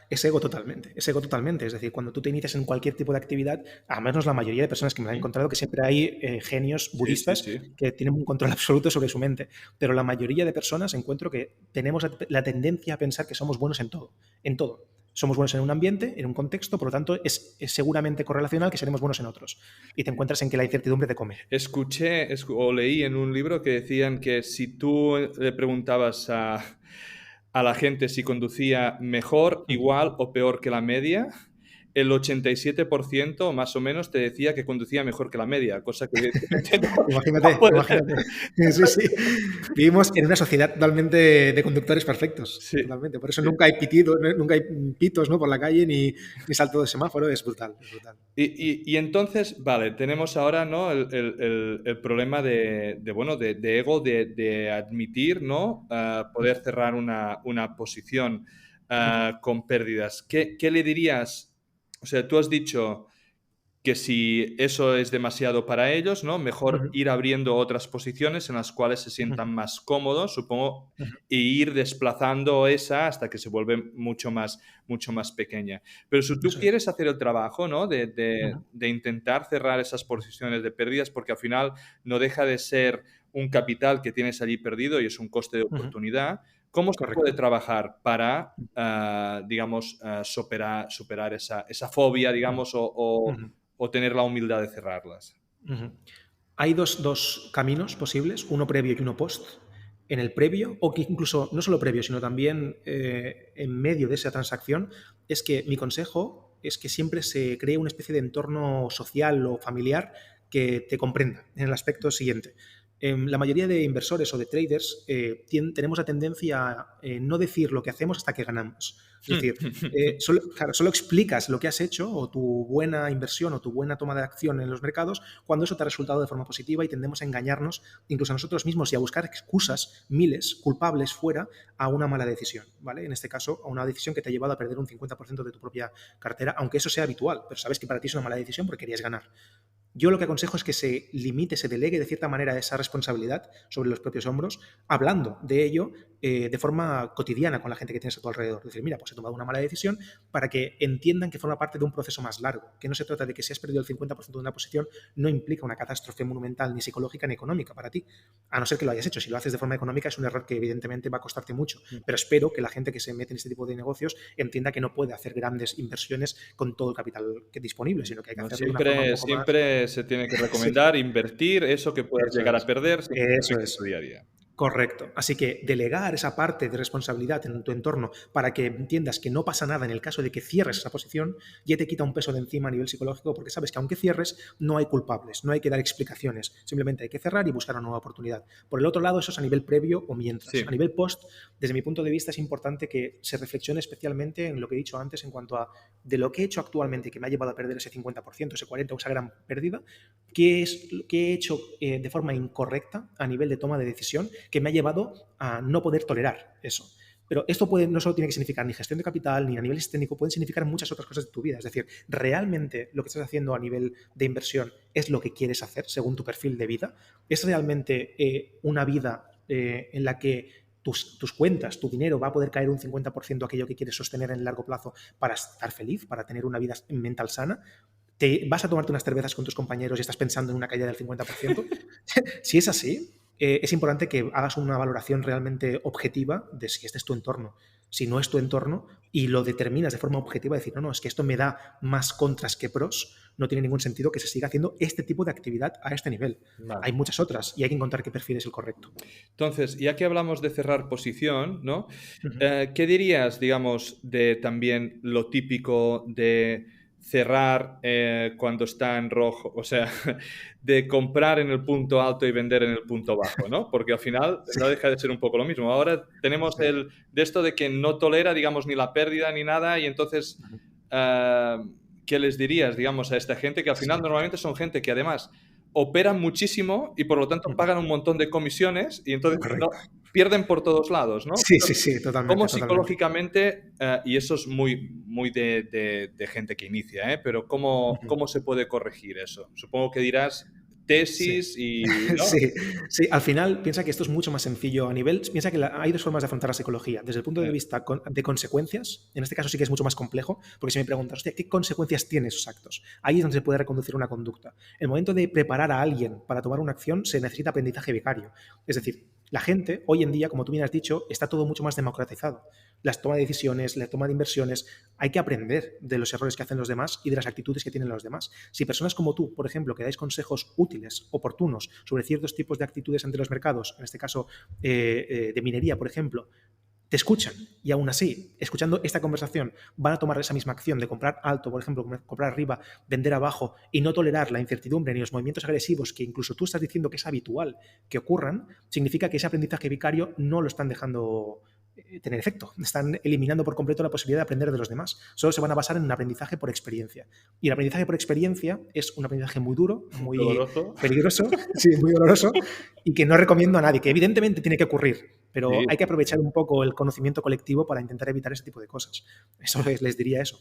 Es ego totalmente. Es ego totalmente. Es decir, cuando tú te inicias en cualquier tipo de actividad, a menos la mayoría de personas que me han ¿Mm? encontrado, que siempre hay genios Sí, sí, budistas sí. que tienen un control absoluto sobre su mente. Pero la mayoría de personas encuentro que tenemos la tendencia a pensar que somos buenos en todo. En todo. Somos buenos en un ambiente, en un contexto, por lo tanto, es seguramente correlacional que seremos buenos en otros. Y te encuentras en que la incertidumbre te come. Escuché o leí en un libro que decían que si tú le preguntabas a la gente si conducía mejor, igual o peor que la media, el 87% más o menos te decía que conducía mejor que la media, cosa que evidentemente no Imagínate, puede ser. imagínate. Sí, sí. Vivimos en una sociedad totalmente de conductores perfectos, Sí, totalmente. Por eso sí. nunca hay pitidos, nunca hay pitos, ¿no? Por la calle ni salto de semáforo. Es brutal, es brutal. Y entonces, vale, tenemos ahora, ¿no? El problema bueno, de ego, de admitir, ¿no? Poder cerrar una posición Ujú, con pérdidas. ¿Qué le dirías? O sea, tú has dicho que si eso es demasiado para ellos, ¿no? Mejor ujú, ir abriendo otras posiciones en las cuales se ujú, sientan más cómodos, supongo, ujú, e ir desplazando esa hasta que se vuelve mucho más pequeña. Pero si tú eso es. quieres hacer el trabajo, ¿no? Ujú, De intentar cerrar esas posiciones de pérdidas, porque al final no deja de ser un capital que tienes allí perdido y es un coste de ujú, oportunidad. ¿Cómo se puede correcto. trabajar para, digamos, superar esa fobia, Ujú, digamos, ujú, o tener la humildad de cerrarlas? ujú. Hay dos caminos posibles, uno previo y uno post. En el previo, o que incluso no solo previo, sino también en medio de esa transacción, es que mi consejo es que siempre se cree una especie de entorno social o familiar que te comprenda en el aspecto siguiente. La mayoría de inversores o de traders tenemos la tendencia a no decir lo que hacemos hasta que ganamos. Es decir, claro, solo explicas lo que has hecho o tu buena inversión o tu buena toma de acción en los mercados cuando eso te ha resultado de forma positiva, y tendemos a engañarnos incluso a nosotros mismos y a buscar excusas, miles, culpables fuera, a una mala decisión, ¿vale? En este caso, a una decisión que te ha llevado a perder un 50% de tu propia cartera, aunque eso sea habitual, pero sabes que para ti es una mala decisión porque querías ganar. Yo lo que aconsejo es que se limite, se delegue de cierta manera esa responsabilidad sobre los propios hombros, hablando de ello de forma cotidiana con la gente que tienes a tu alrededor. Es decir, mira, pues he tomado una mala decisión, para que entiendan que forma parte de un proceso más largo, que no se trata de que si has perdido el 50% de una posición no implica una catástrofe monumental ni psicológica ni económica para ti, a no ser que lo hayas hecho. Si lo haces de forma económica es un error que evidentemente va a costarte mucho, pero espero que la gente que se mete en este tipo de negocios entienda que no puede hacer grandes inversiones con todo el capital que es disponible, sino que hay que No, hacerlo de una forma un poco más. siempre se tiene que Sí, recomendar invertir eso que puedas eso llegar a es. perder sin que te Eso afecte en tu es. día a día. Correcto. Así que delegar esa parte de responsabilidad en tu entorno para que entiendas que no pasa nada en el caso de que cierres esa posición, ya te quita un peso de encima a nivel psicológico, porque sabes que aunque cierres, no hay culpables, no hay que dar explicaciones, simplemente hay que cerrar y buscar una nueva oportunidad. Por el otro lado, eso es a nivel previo o mientras. A Sí, nivel post, desde mi punto de vista, es importante que se reflexione especialmente en lo que he dicho antes en cuanto a de lo que he hecho actualmente que me ha llevado a perder ese 50%, ese 40% o esa gran pérdida, qué es lo que he hecho de forma incorrecta a nivel de toma de decisión que me ha llevado a no poder tolerar eso. Pero esto no solo tiene que significar ni gestión de capital, ni a nivel sistémico, pueden significar muchas otras cosas de tu vida. Es decir, realmente lo que estás haciendo a nivel de inversión es lo que quieres hacer según tu perfil de vida. Es realmente una vida en la que tus cuentas, tu dinero va a poder caer un 50% aquello que quieres sostener en el largo plazo para estar feliz, para tener una vida mental sana. Te vas a tomarte unas cervezas con tus compañeros y estás pensando en una caída del 50%. Si es así, es importante que hagas una valoración realmente objetiva de si este es tu entorno. Si no es tu entorno y lo determinas de forma objetiva, decir, no, no, es que esto me da más contras que pros, no tiene ningún sentido que se siga haciendo este tipo de actividad a este nivel. vale. Hay muchas otras y hay que encontrar qué perfil es el correcto. Entonces, ya que hablamos de cerrar posición, ¿no? Ujú. ¿Qué dirías, digamos, de también lo típico de cerrar cuando está en rojo? O sea, de comprar en el punto alto y vender en el punto bajo, ¿no? Porque al final Sí, no deja de ser un poco lo mismo. Ahora tenemos sí. de esto de que no tolera, digamos, ni la pérdida ni nada y entonces, eh, ¿qué les dirías, digamos, a esta gente que al final Sí. normalmente son gente que además operan muchísimo y por lo tanto pagan un montón de comisiones y entonces Correcto. no, pierden por todos lados, ¿no? Sí, sí, sí, totalmente, ¿Cómo totalmente. psicológicamente, y eso es muy de gente que inicia, pero Ujú. cómo se puede corregir eso? Supongo que dirás Sí. tesis y, ¿no? Sí, sí, al final piensa que esto es mucho más sencillo a nivel, piensa que hay dos formas de afrontar la psicología. Desde el punto de Eh, vista de consecuencias, en este caso sí que es mucho más complejo, porque si me preguntas, hostia, ¿qué consecuencias tienen esos actos? Ahí es donde se puede reconducir una conducta. El momento de preparar a alguien para tomar una acción se necesita aprendizaje vicario. Es decir, la gente hoy en día, como tú bien has dicho, está todo mucho más democratizado. Las toma de decisiones, la toma de inversiones, hay que aprender de los errores que hacen los demás y de las actitudes que tienen los demás. Si personas como tú, por ejemplo, que dais consejos útiles, oportunos, sobre ciertos tipos de actitudes ante los mercados, en este caso de minería, por ejemplo, te escuchan y aún así, escuchando esta conversación, van a tomar esa misma acción de comprar alto, por ejemplo, comprar arriba, vender abajo y no tolerar la incertidumbre ni los movimientos agresivos que incluso tú estás diciendo que es habitual que ocurran, significa que ese aprendizaje vicario no lo están dejando tener efecto. Están eliminando por completo la posibilidad de aprender de los demás. Solo se van a basar en un aprendizaje por experiencia. Y el aprendizaje por experiencia es un aprendizaje muy duro, muy doloroso. peligroso, sí, muy doloroso, y que no recomiendo a nadie, que evidentemente tiene que ocurrir, pero Sí. hay que aprovechar un poco el conocimiento colectivo para intentar evitar ese tipo de cosas. Eso les diría eso.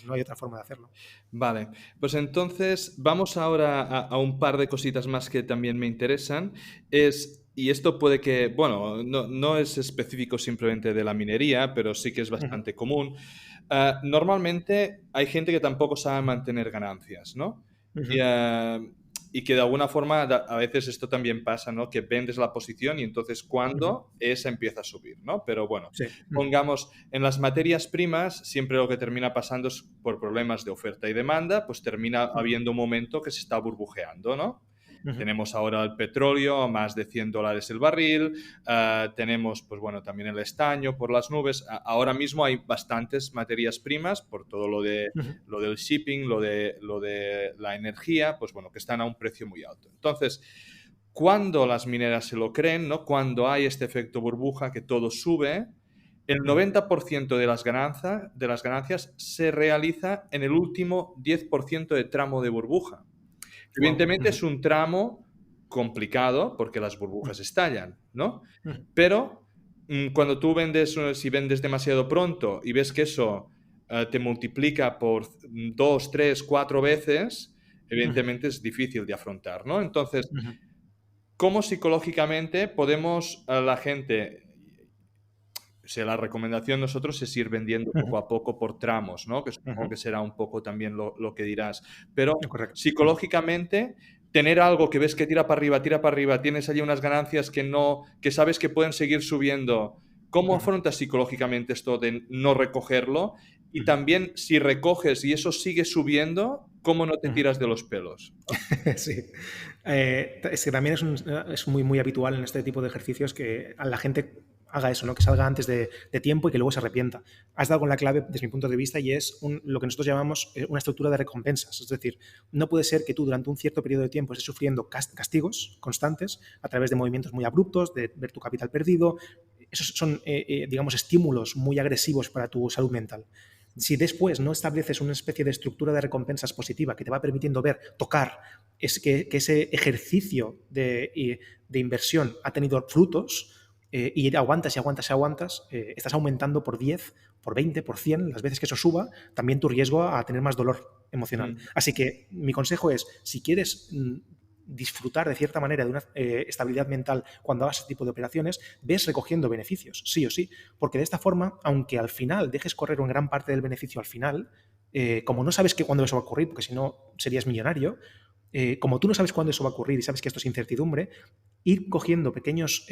No hay otra forma de hacerlo. Vale, pues entonces vamos ahora a un par de cositas más que también me interesan. Y esto puede que, bueno, no es específico simplemente de la minería, pero sí que es Uh -huh. bastante común. Normalmente hay gente que tampoco sabe mantener ganancias, ¿no? Uh Y, -huh. y que de alguna forma a veces esto también pasa, ¿no? Que vendes la posición y entonces Uh -huh. cuando esa empieza a subir, ¿no? Pero bueno, Sí. pongamos en las materias primas, siempre lo que termina pasando es por problemas de oferta y demanda, pues termina Uh -huh. habiendo un momento que se está burbujeando, ¿no? Uh -huh. Tenemos ahora el petróleo a más de $100 el barril, tenemos, pues bueno, también el estaño por las nubes. Ahora mismo hay bastantes materias primas por todo Uh -huh. lo del shipping, lo de la energía, pues bueno, que están a un precio muy alto. Entonces, cuando las mineras se lo creen, ¿no? Cuando hay este efecto burbuja que todo sube, el 90% de de las ganancias se realiza en el último 10% de tramo de burbuja. Wow. Evidentemente es un tramo complicado porque las burbujas estallan, ¿no? Uh -huh. Pero cuando tú vendes, si vendes demasiado pronto y ves que eso te multiplica por 2, 3, 4 veces, Uh -huh. evidentemente es difícil de afrontar, ¿no? Entonces, Uh -huh. ¿cómo psicológicamente podemos a la gente... O sea, la recomendación nosotros es ir vendiendo Uh -huh. poco a poco por tramos, ¿no? Que Uh supongo -huh. que será un poco también lo que dirás. Pero Correcto. psicológicamente, tener algo que ves que tira para arriba, tienes allí unas ganancias que sabes que pueden seguir subiendo. ¿Cómo Uh -huh. afrontas psicológicamente esto de no recogerlo? Uh Y -huh. también, si recoges y eso sigue subiendo, ¿cómo no te Uh -huh. tiras de los pelos? Sí. Es que también es muy, muy habitual en este tipo de ejercicios que a la gente haga eso, ¿no? Que salga antes de tiempo y que luego se arrepienta. Has dado con la clave desde mi punto de vista y es lo que nosotros llamamos una estructura de recompensas. Es decir, no puede ser que tú durante un cierto periodo de tiempo estés sufriendo castigos constantes a través de movimientos muy abruptos, de ver tu capital perdido. Esos son, digamos, estímulos muy agresivos para tu salud mental. Si después no estableces una especie de estructura de recompensas positiva que te va permitiendo ver, tocar, es que ese ejercicio de inversión ha tenido frutos y aguantas y aguantas y aguantas, estás aumentando por 10, por 20, por 100, las veces que eso suba, también tu riesgo a tener más dolor emocional. Mm. Así que mi consejo es, si quieres disfrutar de cierta manera de una estabilidad mental cuando hagas este tipo de operaciones, ves recogiendo beneficios, sí o sí, porque de esta forma, aunque al final dejes correr una gran parte del beneficio al final, como no sabes que cuándo eso va a ocurrir, porque si no serías millonario, como tú no sabes cuándo eso va a ocurrir y sabes que esto es incertidumbre, ir cogiendo pequeños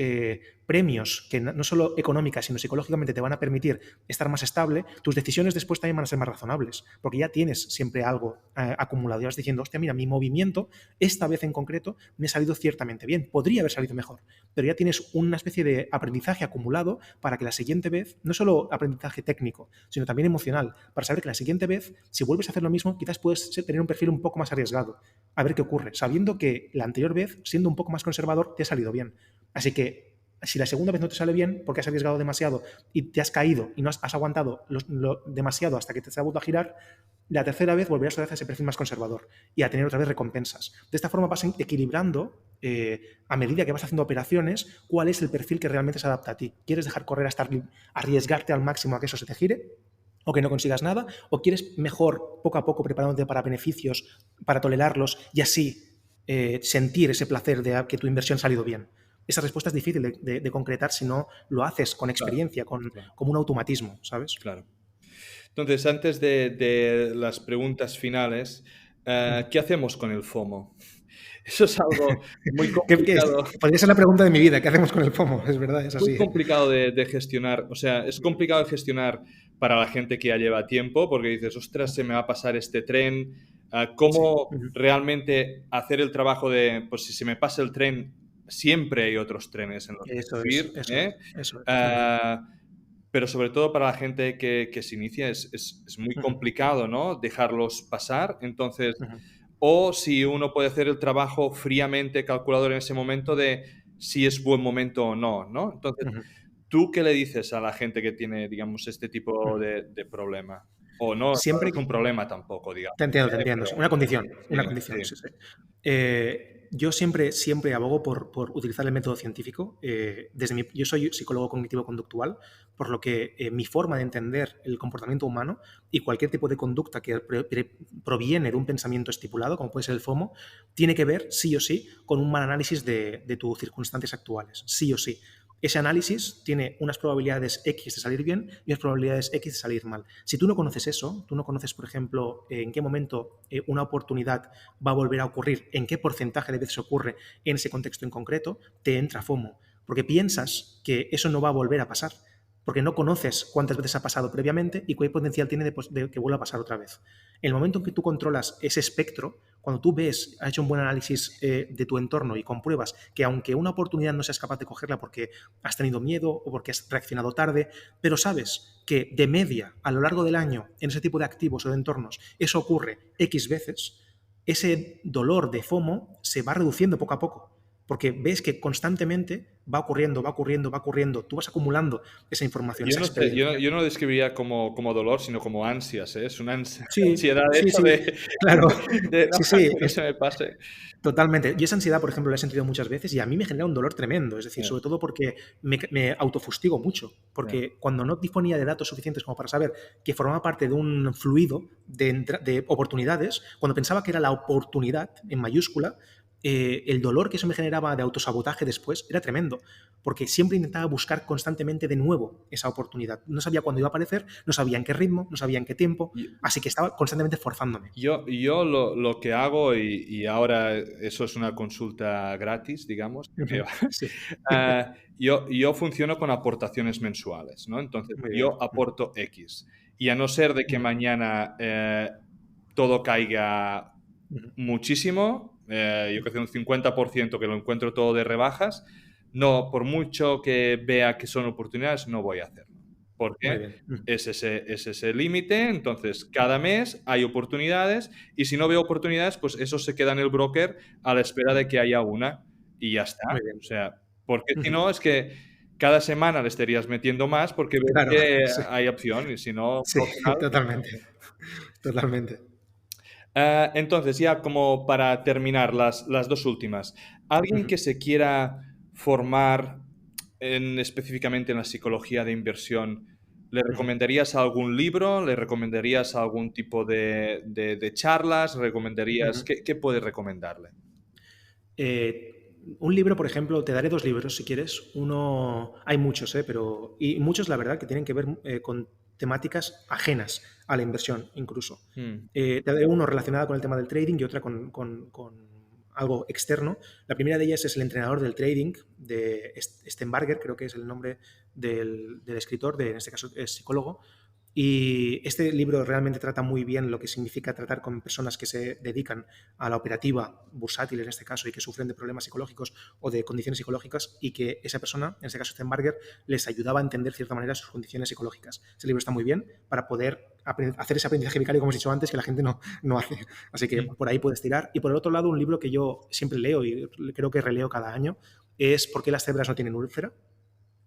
premios que no solo económicas, sino psicológicamente te van a permitir estar más estable, tus decisiones después también van a ser más razonables, porque ya tienes siempre algo acumulado. Y vas diciendo, hostia, mira, mi movimiento, esta vez en concreto, me ha salido ciertamente bien, podría haber salido mejor, pero ya tienes una especie de aprendizaje acumulado para que la siguiente vez, no solo aprendizaje técnico, sino también emocional, para saber que la siguiente vez, si vuelves a hacer lo mismo, quizás puedes tener un perfil un poco más arriesgado, a ver qué ocurre, sabiendo que la anterior vez, siendo un poco más conservador, te ha salido bien. Así que Si la segunda vez no te sale bien porque has arriesgado demasiado y te has caído y no has aguantado demasiado hasta que te has vuelto a girar, la tercera vez volverás otra vez a ese perfil más conservador y a tener otra vez recompensas. De esta forma vas equilibrando a medida que vas haciendo operaciones cuál es el perfil que realmente se adapta a ti. ¿Quieres dejar correr hasta arriesgarte al máximo a que eso se te gire o que no consigas nada? ¿O quieres mejor, poco a poco, preparándote para beneficios, para tolerarlos y así sentir ese placer de que tu inversión ha salido bien? Esa respuesta es difícil de concretar si no lo haces con experiencia, como un automatismo, ¿sabes? Claro. Entonces, antes de las preguntas finales, ¿qué hacemos con el FOMO? Eso es algo muy complicado. Podría ser la pregunta de mi vida, ¿qué hacemos con el FOMO? Es verdad, es así. Muy complicado de gestionar. O sea, es complicado de gestionar para la gente que ya lleva tiempo, porque dices, ostras, se me va a pasar este tren. ¿Cómo realmente hacer el trabajo de, pues si se me pasa el tren, siempre hay otros trenes en los que subir? Pero sobre todo para la gente que se inicia es muy complicado, ¿no? Dejarlos pasar. Entonces, o si uno puede hacer el trabajo fríamente calculador en ese momento de si es buen momento o no, ¿no? Entonces, ¿tú qué le dices a la gente que tiene, digamos, este tipo de problema? O no, siempre no es un problema tampoco, digamos. Te entiendo. Una condición. Sí. Yo siempre abogo por utilizar el método científico. Yo soy psicólogo cognitivo-conductual, por lo que mi forma de entender el comportamiento humano y cualquier tipo de conducta que proviene de un pensamiento estipulado, como puede ser el FOMO, tiene que ver, sí o sí, con un mal análisis de tus circunstancias actuales. Sí o sí. Ese análisis tiene unas probabilidades X de salir bien y unas probabilidades X de salir mal. Si tú no conoces eso, tú no conoces, por ejemplo, en qué momento una oportunidad va a volver a ocurrir, en qué porcentaje de veces ocurre en ese contexto en concreto, te entra FOMO, porque piensas que eso no va a volver a pasar, porque no conoces cuántas veces ha pasado previamente y cuál potencial tiene de que vuelva a pasar otra vez. En el momento en que tú controlas ese espectro, cuando tú ves, has hecho un buen análisis de tu entorno y compruebas que aunque una oportunidad no seas capaz de cogerla porque has tenido miedo o porque has reaccionado tarde, pero sabes que de media a lo largo del año en ese tipo de activos o de entornos eso ocurre X veces, ese dolor de FOMO se va reduciendo poco a poco. Porque ves que constantemente va ocurriendo. Tú vas acumulando esa información, esa experiencia. Yo no lo describiría como dolor, sino como ansias, ¿eh? Es una ansiedad claro. de que no se me pase. Totalmente. Yo esa ansiedad, por ejemplo, la he sentido muchas veces y a mí me genera un dolor tremendo. Es decir, sobre todo porque me autofustigo mucho. Porque cuando no disponía de datos suficientes como para saber que formaba parte de un fluido de oportunidades, cuando pensaba que era la oportunidad en mayúscula, el dolor que eso me generaba de autosabotaje después era tremendo, porque siempre intentaba buscar constantemente de nuevo esa oportunidad. No sabía cuándo iba a aparecer, no sabía en qué ritmo, no sabía en qué tiempo, así que estaba constantemente forzándome. Yo lo que hago, y ahora eso es una consulta gratis, digamos, Sí. yo funciono con aportaciones mensuales, ¿no? Entonces, yo aporto X. Y a no ser de que mañana todo caiga muchísimo, yo creo que un 50% que lo encuentro todo de rebajas, no, por mucho que vea que son oportunidades, no voy a hacerlo. Porque es ese límite, entonces cada mes hay oportunidades y si no veo oportunidades, pues eso se queda en el broker a la espera de que haya una y ya está. O sea, porque si no es que cada semana le estarías metiendo más porque ves que hay opción y si no... Sí, totalmente. Entonces, ya como para terminar, las dos últimas. Alguien que se quiera formar específicamente en la psicología de inversión, ¿le recomendarías algún libro? ¿Le recomendarías algún tipo de charlas? ¿Recomendarías? ¿Qué puedes recomendarle? Un libro, por ejemplo, te daré dos libros si quieres. Uno, hay muchos, y muchos, la verdad, que tienen que ver con temáticas ajenas a la inversión, incluso. Te daré uno relacionado con el tema del trading y otra con algo externo. La primera de ellas es El entrenador del trading, de Stenbarger, creo que es el nombre del escritor, en este caso es psicólogo. Y este libro realmente trata muy bien lo que significa tratar con personas que se dedican a la operativa bursátil, en este caso, y que sufren de problemas psicológicos o de condiciones psicológicas, y que esa persona, en este caso Stenbarger, les ayudaba a entender de cierta manera sus condiciones psicológicas. Ese libro está muy bien para poder hacer ese aprendizaje vicario, como hemos dicho antes, que la gente no hace. Así que por ahí puedes tirar. Y por el otro lado, un libro que yo siempre leo y creo que releo cada año es ¿Por qué las cebras no tienen úlcera?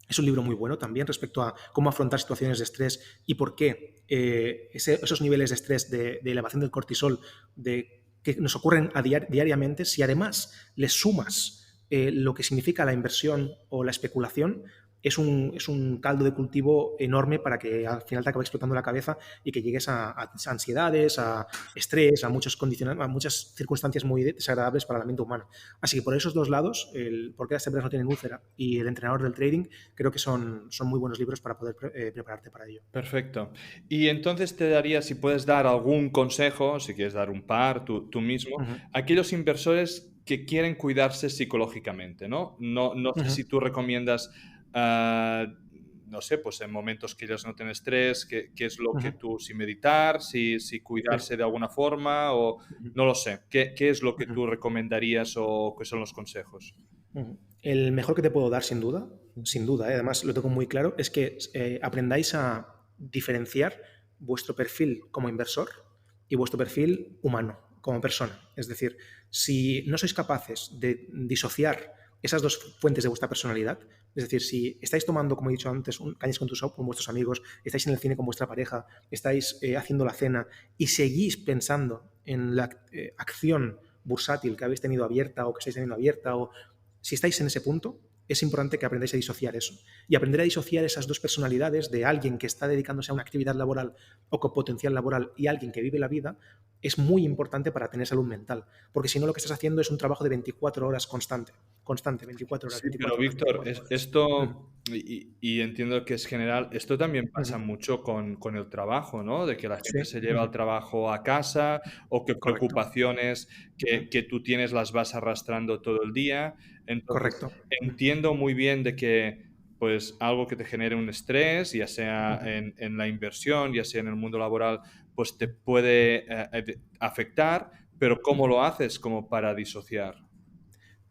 Es un libro muy bueno también respecto a cómo afrontar situaciones de estrés y por qué esos niveles de estrés, de elevación del cortisol, que nos ocurren diariamente, si además le sumas lo que significa la inversión o la especulación, es un caldo de cultivo enorme para que al final te acabe explotando la cabeza y que llegues a ansiedades, a estrés, a muchas circunstancias muy desagradables para la mente humana. Así que por esos dos lados, el por qué las empresas no tienen úlcera y el entrenador del trading, creo que son muy buenos libros para poder prepararte para ello. Perfecto. Y entonces te daría, si puedes dar algún consejo, si quieres dar un par tú mismo, Uh -huh. a aquellos inversores que quieren cuidarse psicológicamente, ¿no? No Uh sé -huh. si tú recomiendas, ah, no sé, pues en momentos que ellos no tienen estrés, qué es lo Uh que -huh. tú, si meditar, si Sí. cuidarse de alguna forma o Uh -huh. no lo sé, ¿qué es lo Uh que -huh. tú recomendarías o qué son los consejos? El mejor que te puedo dar, sin duda, además lo tengo muy claro, es que aprendáis a diferenciar vuestro perfil como inversor y vuestro perfil humano, como persona. Es decir, si no sois capaces de disociar esas dos fuentes de vuestra personalidad, es decir, si estáis tomando, como he dicho antes, cañas con vuestros amigos, estáis en el cine con vuestra pareja, estáis haciendo la cena y seguís pensando en la acción bursátil que habéis tenido abierta o que estáis teniendo abierta o si estáis en ese punto, es importante que aprendáis a disociar eso. Y aprender a disociar esas dos personalidades de alguien que está dedicándose a una actividad laboral o con potencial laboral y alguien que vive la vida es muy importante para tener salud mental. Porque si no, lo que estás haciendo es un trabajo de 24 horas constante. Constante, 24 horas, Sí, pero 24 horas, Víctor, 24 horas. esto, y entiendo que es general, esto también Uh pasa -huh. mucho con el trabajo, ¿no? De que la Sí, gente se uh lleva el -huh. trabajo a casa o que Correcto. preocupaciones Uh -huh. que tú tienes las vas arrastrando todo el día. Entonces, Correcto. Uh -huh. entiendo muy bien de que, pues, algo que te genere un estrés, ya sea Uh -huh. en la inversión, ya sea en el mundo laboral, pues te puede afectar, pero Uh ¿cómo -huh. lo haces como para disociar?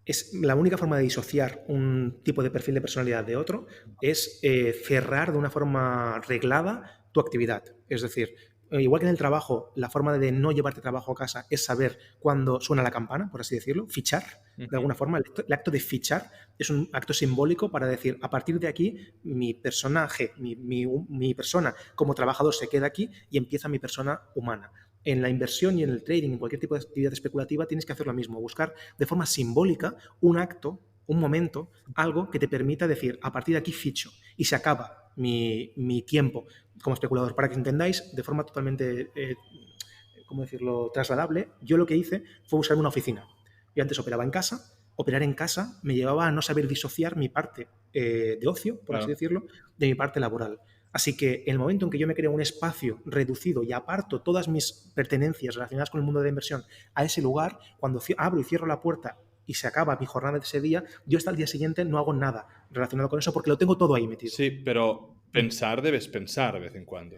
Es la única forma de disociar un tipo de perfil de personalidad de otro es cerrar de una forma reglada tu actividad. Es decir, igual que en el trabajo, la forma de no llevarte trabajo a casa es saber cuándo suena la campana, por así decirlo, fichar. De Ujú. alguna forma, el acto de fichar es un acto simbólico para decir, a partir de aquí, mi personaje, mi persona como trabajador se queda aquí y empieza mi persona humana. En la inversión y en el trading, en cualquier tipo de actividad especulativa, tienes que hacer lo mismo, buscar de forma simbólica un acto, un momento, algo que te permita decir, a partir de aquí ficho y se acaba mi tiempo como especulador. Para que entendáis de forma totalmente, ¿cómo decirlo?, trasladable, yo lo que hice fue usar una oficina. Yo antes operaba en casa, operar en casa me llevaba a no saber disociar mi parte de ocio, por así Claro. decirlo, de mi parte laboral. Así que en el momento en que yo me creo un espacio reducido y aparto todas mis pertenencias relacionadas con el mundo de la inversión a ese lugar, cuando abro y cierro la puerta y se acaba mi jornada de ese día, yo hasta el día siguiente no hago nada relacionado con eso porque lo tengo todo ahí metido. Sí, pero pensar debes pensar de vez en cuando.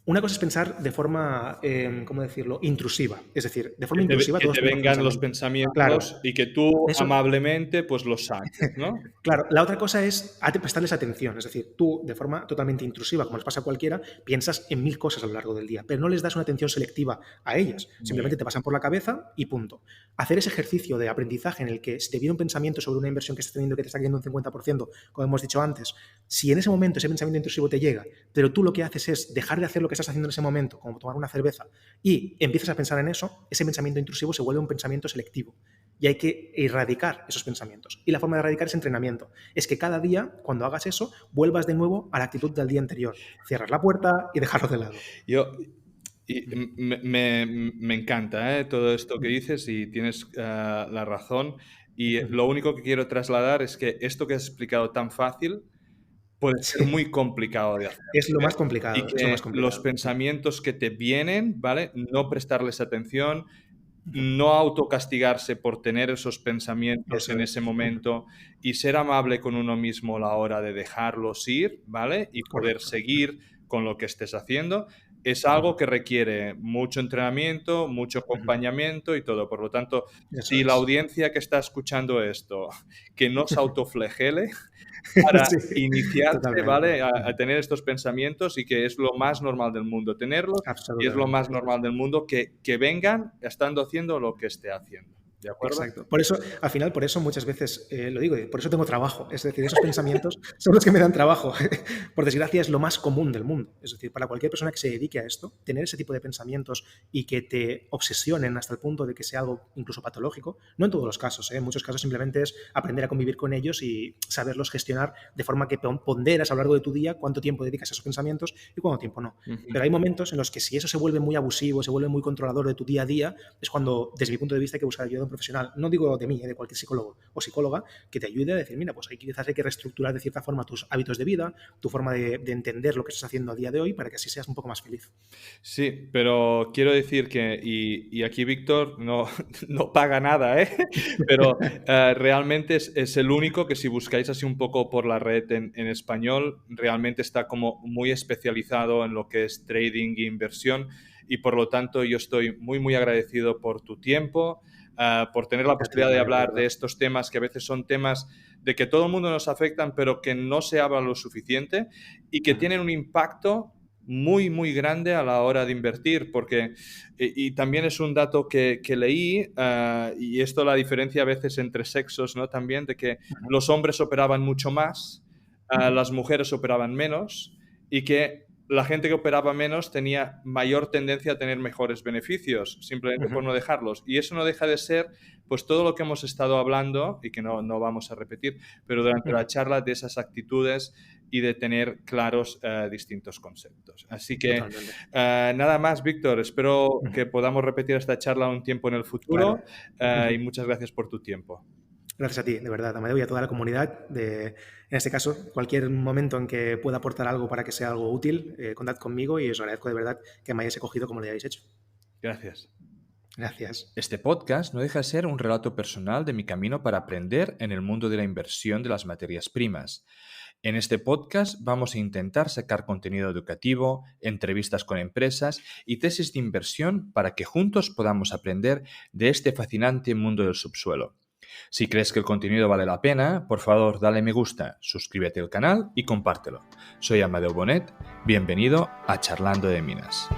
Una cosa es pensar de forma, ¿cómo decirlo?, intrusiva. Es decir, de forma intrusiva Que todos te tenemos vengan los pensamientos. Claro, pensamientos y que tú eso, amablemente, pues, los saques, ¿no? claro, la otra cosa es prestarles atención, es decir, tú de forma totalmente intrusiva, como les pasa a cualquiera, piensas en mil cosas a lo largo del día, pero no les das una atención selectiva a ellas, Muy bien. simplemente te pasan por la cabeza y punto. Hacer ese ejercicio de aprendizaje en el que si te viene un pensamiento sobre una inversión que estás teniendo que te está cayendo un 50%, como hemos dicho antes, si en ese momento ese pensamiento intrusivo te llega, pero tú lo que haces es dejar de hacer lo que estás haciendo en ese momento, como tomar una cerveza, y empiezas a pensar en eso, ese pensamiento intrusivo se vuelve un pensamiento selectivo. Y hay que erradicar esos pensamientos. Y la forma de erradicar es entrenamiento. Es que cada día, cuando hagas eso, vuelvas de nuevo a la actitud del día anterior. Cierras la puerta y dejarlo de lado. Yo me encanta, todo esto que dices y tienes, la razón. Y lo único que quiero trasladar es que esto que has explicado tan fácil puede ser Sí, muy complicado de hacer, es lo más y complicado, es lo más que los complicado. pensamientos que te vienen, ¿vale? No prestarles atención, no autocastigarse por tener esos pensamientos Eso en ese es. momento y ser amable con uno mismo a la hora de dejarlos ir, ¿vale? Y poder Correcto. seguir con lo que estés haciendo. Es algo que requiere mucho entrenamiento, mucho acompañamiento y todo. Por lo tanto, Eso si la es. audiencia que está escuchando esto, que no se autoflagele para Sí, iniciarse, totalmente. ¿vale? A tener estos pensamientos y que es lo más normal del mundo tenerlos y es lo Absolutamente. más normal del mundo que vengan estando haciendo lo que esté haciendo. ¿De acuerdo? Exacto. Por eso, al final, por eso muchas veces lo digo, por eso tengo trabajo. Es decir, esos pensamientos son los que me dan trabajo. Por desgracia, es lo más común del mundo. Es decir, para cualquier persona que se dedique a esto, tener ese tipo de pensamientos y que te obsesionen hasta el punto de que sea algo incluso patológico, no en todos los casos, ¿eh? En muchos casos simplemente es aprender a convivir con ellos y saberlos gestionar de forma que ponderas a lo largo de tu día cuánto tiempo dedicas a esos pensamientos y cuánto tiempo no. Pero hay momentos en los que si eso se vuelve muy abusivo, se vuelve muy controlador de tu día a día, es cuando, desde mi punto de vista, hay que buscar ayuda de un profesional. No digo de mí, de cualquier psicólogo o psicóloga, que te ayude a decir, mira, pues quizás hay que reestructurar de cierta forma tus hábitos de vida, tu forma de entender lo que estás haciendo a día de hoy para que así seas un poco más feliz. Sí, pero quiero decir que, y aquí Víctor no, no paga nada, ¿eh? Pero realmente es el único que si buscáis así un poco por la red en español, realmente está como muy especializado en lo que es trading e inversión y por lo tanto yo estoy muy, muy agradecido por tu tiempo, por tener la A ti, posibilidad de Amadeo, de hablar de verdad. estos temas que a veces son temas de que todo el mundo nos afectan, pero que no se habla lo suficiente y que Ajá. tienen un impacto muy, muy grande a la hora de invertir, porque, y también es un dato que leí, y esto la diferencia a veces entre sexos, ¿no? También de que Ajá. los hombres operaban mucho más, Ujú. las mujeres operaban menos, y que la gente que operaba menos tenía mayor tendencia a tener mejores beneficios, simplemente por Ujú. no dejarlos. Y eso no deja de ser, pues, todo lo que hemos estado hablando, y que no vamos a repetir, pero durante la Ujú. charla de esas actitudes y de tener claros distintos conceptos. Así que Totalmente. nada más, Víctor. Espero Ujú. que podamos repetir esta charla un tiempo en el Claro. futuro y Ujú. muchas gracias por tu tiempo. Gracias a ti, de verdad, Amadeo, y a toda la comunidad. En este caso, cualquier momento en que pueda aportar algo para que sea algo útil, contad conmigo y os agradezco de verdad que me hayáis escogido como lo hayáis hecho. Gracias. Gracias. Este podcast no deja de ser un relato personal de mi camino para aprender en el mundo de la inversión de las materias primas. En este podcast vamos a intentar sacar contenido educativo, entrevistas con empresas y tesis de inversión para que juntos podamos aprender de este fascinante mundo del subsuelo. Si crees que el contenido vale la pena, por favor dale me gusta, suscríbete al canal y compártelo. Soy Amadeo Bonet, bienvenido a Charlando de Minas.